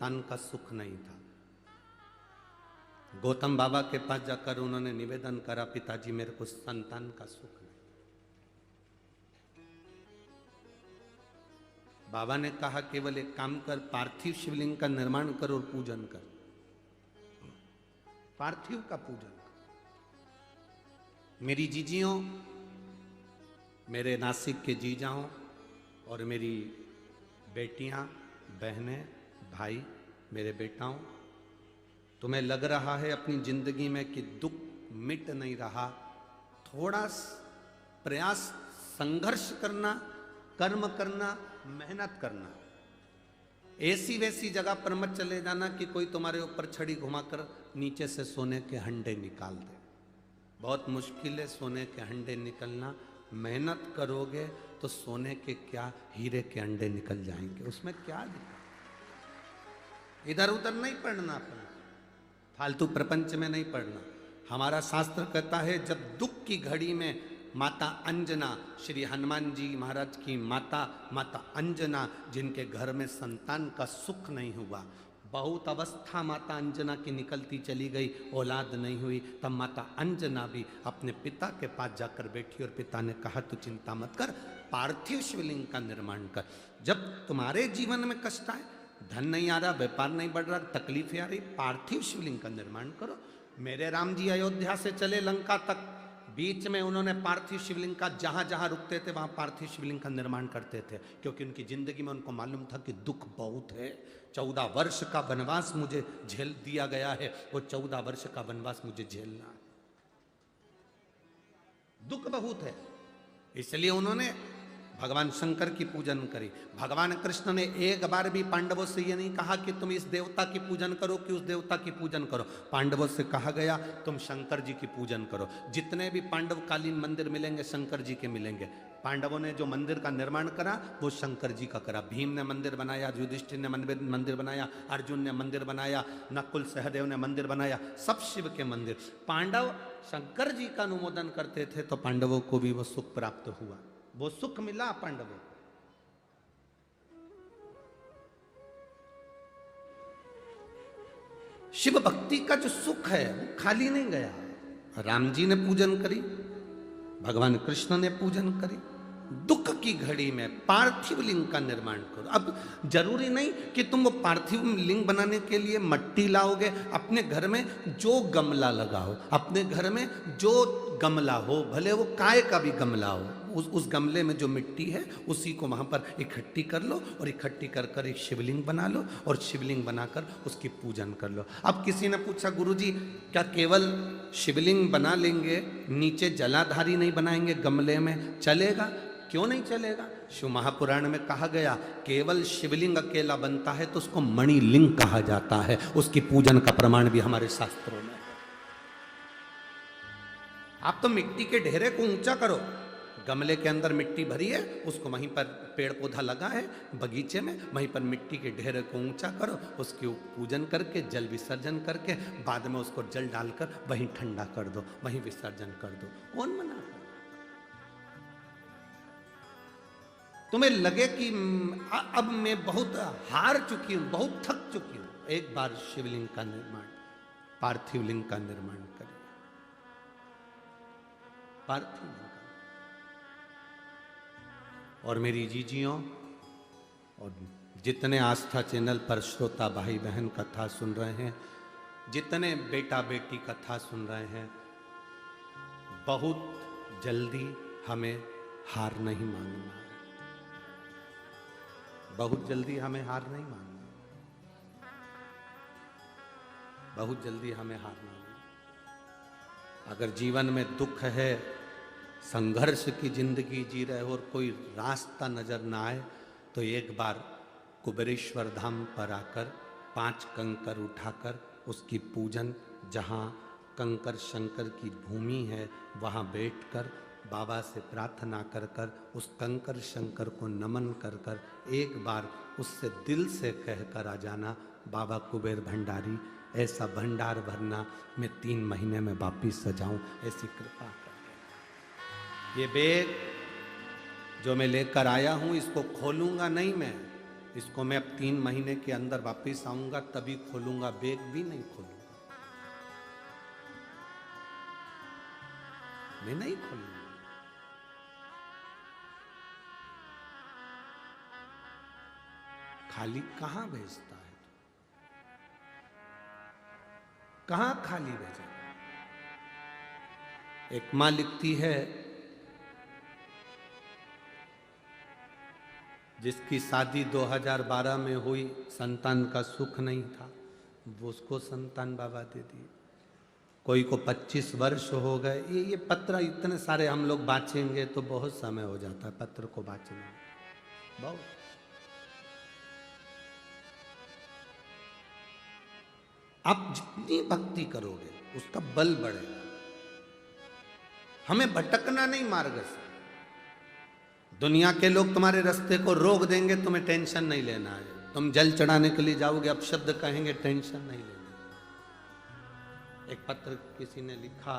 संतान का सुख नहीं था। गौतम बाबा के पास जाकर उन्होंने निवेदन करा, पिताजी मेरे को संतान का सुख नहीं। बाबा ने कहा केवल एक काम कर, पार्थिव शिवलिंग का निर्माण कर और पूजन कर, पार्थिव का पूजन कर। मेरी जीजियों, मेरे नासिक के जीजाओं और मेरी बेटियां, बहनें, भाई, मेरे बेटाओं, तुम्हें लग रहा है अपनी जिंदगी में कि दुख मिट नहीं रहा, थोड़ा प्रयास, संघर्ष करना, कर्म करना, मेहनत करना। ऐसी वैसी जगह पर मत चले जाना कि कोई तुम्हारे ऊपर छड़ी घुमाकर नीचे से सोने के हंडे निकाल दे। बहुत मुश्किल है सोने के हंडे निकलना। मेहनत करोगे तो सोने के क्या, हीरे के अंडे निकल जाएंगे। उसमें क्या दिक्कत? इधर उधर नहीं पढ़ना, अपना फालतू प्रपंच में नहीं पढ़ना। हमारा शास्त्र कहता है जब दुख की घड़ी में माता अंजना, श्री हनुमान जी महाराज की माता, माता अंजना, जिनके घर में संतान का सुख नहीं हुआ, बहुत अवस्था माता अंजना की निकलती चली गई, औलाद नहीं हुई, तब माता अंजना भी अपने पिता के पास जाकर बैठी और पिता ने कहा तू चिंता मत कर, पार्थिव शिवलिंग का निर्माण कर। जब तुम्हारे जीवन में कष्ट आए, धन नहीं आ रहा, व्यापार नहीं बढ़ रहा, तकलीफें आ रही, पार्थिव शिवलिंग का निर्माण करो। मेरे राम जी अयोध्या से चले लंका तक, बीच में उन्होंने पार्थिव शिवलिंग का जहां जहां रुकते थे वहां पार्थिव शिवलिंग का निर्माण करते थे, क्योंकि उनकी जिंदगी में उनको मालूम था कि दुख बहुत है। 14 वर्ष का वनवास मुझे झेल दिया गया है, वो 14 वर्ष का वनवास मुझे झेलना है, दुख बहुत है। इसलिए उन्होंने भगवान शंकर की पूजन करी। भगवान कृष्ण ने एक बार भी पांडवों से ये नहीं कहा कि तुम इस देवता की पूजन करो कि उस देवता की पूजन करो। पांडवों से कहा गया तुम शंकर जी की पूजन करो। जितने भी पांडवकालीन मंदिर मिलेंगे शंकर जी के मिलेंगे। पांडवों ने जो मंदिर का निर्माण करा वो शंकर जी का करा। भीम ने मंदिर बनाया, युधिष्ठिर ने मंदिर बनाया, अर्जुन ने मंदिर बनाया, नकुल सहदेव ने मंदिर बनाया, सब शिव के मंदिर। पांडव शंकर जी का अनुमोदन करते थे तो पांडवों को भी वो सुख प्राप्त हुआ, वो सुख मिला पांडवों को। शिव भक्ति का जो सुख है वो खाली नहीं गया। राम जी ने पूजन करी, भगवान कृष्ण ने पूजन करी। दुख की घड़ी में पार्थिव लिंग का निर्माण करो। अब जरूरी नहीं कि तुम वो पार्थिव लिंग बनाने के लिए मट्टी लाओगे, अपने घर में जो गमला लगाओ, अपने घर में जो गमला हो, भले वो काय का भी गमला हो, उस गमले में जो मिट्टी है उसी को वहाँ पर इकट्ठी कर लो और इकट्ठी कर कर एक शिवलिंग बना लो और शिवलिंग बनाकर उसकी पूजन कर लो। अब किसी ने पूछा गुरुजी क्या केवल शिवलिंग बना लेंगे, नीचे जलाधारी नहीं बनाएंगे गमले में, चलेगा? क्यों नहीं चलेगा? शिव महापुराण में कहा गया केवल शिवलिंग अकेला बनता है तो उसको मणिलिंग कहा जाता है। उसकी पूजन का प्रमाण भी हमारे शास्त्रों में है। आप तो मिट्टी के ढेरे को ऊंचा करो, गमले के अंदर मिट्टी भरी है, उसको वहीं पर पेड़ पौधा लगा है बगीचे में, वहीं पर मिट्टी के ढेरे को ऊंचा करो, उसकी पूजन करके जल विसर्जन करके बाद में उसको जल डालकर वहीं ठंडा कर दो, वहीं विसर्जन कर दो। कौन मना? तुम्हें लगे कि अब मैं बहुत हार चुकी हूं, बहुत थक चुकी हूं, एक बार शिवलिंग का निर्माण, पार्थिव लिंग का निर्माण करें। पार्थिव लिंग का। और मेरी जीजियों और जितने आस्था चैनल पर श्रोता भाई बहन कथा सुन रहे हैं, जितने बेटा बेटी कथा सुन रहे हैं, बहुत जल्दी हमें हार नहीं मानना है। बहुत जल्दी हमें हार नहीं मानना, बहुत जल्दी हमें हार मानना। अगर जीवन में दुख है, संघर्ष की जिंदगी जी रहे हो और कोई रास्ता नजर ना आए, तो एक बार कुबेरेश्वर धाम पर आकर 5 कंकर उठाकर उसकी पूजन, जहाँ कंकर शंकर की भूमि है वहाँ बैठकर बाबा से प्रार्थना कर कर उस कंकर शंकर को नमन कर कर एक बार उससे दिल से कह कर आ जाना, बाबा कुबेर भंडारी ऐसा भंडार भरना मैं 3 महीने में वापिस सजाऊं, ऐसी कृपा कर। ये बैग जो मैं लेकर आया हूं इसको खोलूंगा नहीं मैं, इसको मैं अब 3 महीने के अंदर वापस आऊंगा तभी खोलूंगा, बैग भी नहीं खोलूंगा, मैं नहीं खोलूंगा। खाली कहां भेजता है, कहां खाली भेजा। एक मां लिखती है जिसकी शादी 2012 में हुई, संतान का सुख नहीं था, वो उसको संतान बाबा दे दिए। कोई को 25 वर्ष हो गए। ये पत्र इतने सारे हम लोग बाँचेंगे तो बहुत समय हो जाता है पत्र को बाँचने में, बहुत। आप जितनी भक्ति करोगे उसका बल बढ़ेगा। हमें भटकना नहीं मार्ग से। दुनिया के लोग तुम्हारे रास्ते को रोक देंगे, तुम्हें टेंशन नहीं लेना है। तुम जल चढ़ाने के लिए जाओगे, अब शब्द कहेंगे, टेंशन नहीं लेना। एक पत्र किसी ने लिखा,